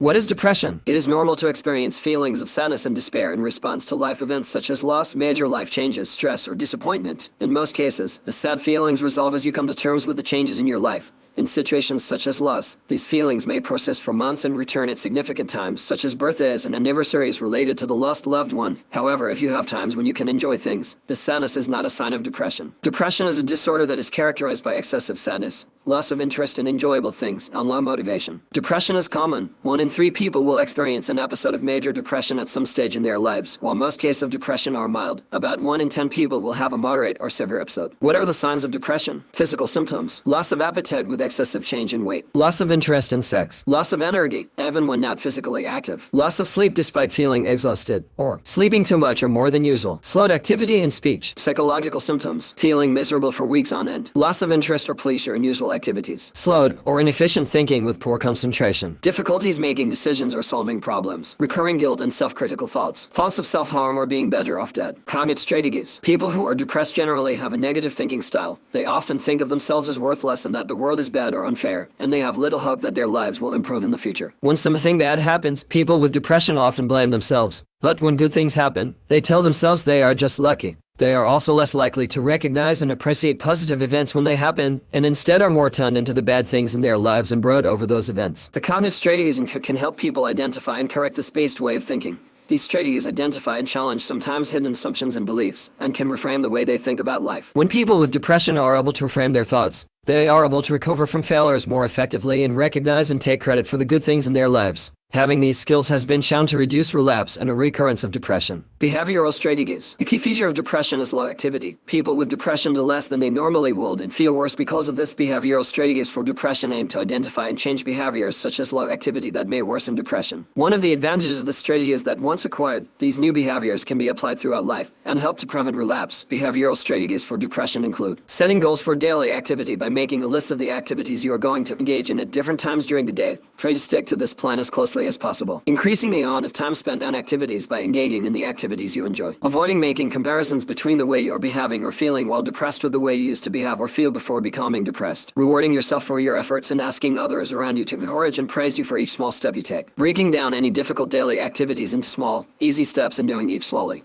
What is depression? It is normal to experience feelings of sadness and despair in response to life events such as loss, major life changes, stress, or disappointment. In most cases, the sad feelings resolve as you come to terms with the changes in your life. In situations such as loss, these feelings may persist for months and return at significant times, such as birthdays and anniversaries related to the lost loved one. However, if you have times when you can enjoy things, this sadness is not a sign of depression. Depression is a disorder that is characterized by excessive sadness, loss of interest in enjoyable things, and low motivation. Depression is common. 1 in 3 people will experience an episode of major depression at some stage in their lives. While most cases of depression are mild, about 1 in 10 people will have a moderate or severe episode. What are the signs of depression? Physical symptoms: loss of appetite with excessive change in weight, loss of interest in sex, loss of energy, even when not physically active, loss of sleep despite feeling exhausted, or sleeping too much or more than usual, slowed activity in speech. Psychological symptoms: feeling miserable for weeks on end, loss of interest or pleasure in usual activities, slowed or inefficient thinking with poor concentration, difficulties making decisions or solving problems, recurring guilt and self-critical thoughts, thoughts of self-harm or being better off dead. Cognitive strategies: people who are depressed generally have a negative thinking style. They often think of themselves as worthless and that the world is bad or unfair, and they have little hope that their lives will improve in the future. When something bad happens, people with depression often blame themselves. But when good things happen, they tell themselves they are just lucky. They are also less likely to recognize and appreciate positive events when they happen, and instead are more tuned into the bad things in their lives and brood over those events. The cognitive strategies can help people identify and correct this based way of thinking. These strategies identify and challenge sometimes hidden assumptions and beliefs, and can reframe the way they think about life. When people with depression are able to reframe their thoughts, they are able to recover from failures more effectively and recognize and take credit for the good things in their lives. Having these skills has been shown to reduce relapse and a recurrence of depression. Behavioral strategies. The key feature of depression is low activity. People with depression do less than they normally would and feel worse because of this. Behavioral strategies for depression aim to identify and change behaviors such as low activity that may worsen depression. One of the advantages of this strategy is that once acquired, these new behaviors can be applied throughout life and help to prevent relapse. Behavioral strategies for depression include setting goals for daily activity by making a list of the activities you are going to engage in at different times during the day. Try to stick to this plan as closely as possible. Increasing the amount of time spent on activities by engaging in the activities you enjoy. Avoiding making comparisons between the way you are behaving or feeling while depressed with the way you used to behave or feel before becoming depressed. Rewarding yourself for your efforts and asking others around you to encourage and praise you for each small step you take. Breaking down any difficult daily activities into small, easy steps and doing each slowly.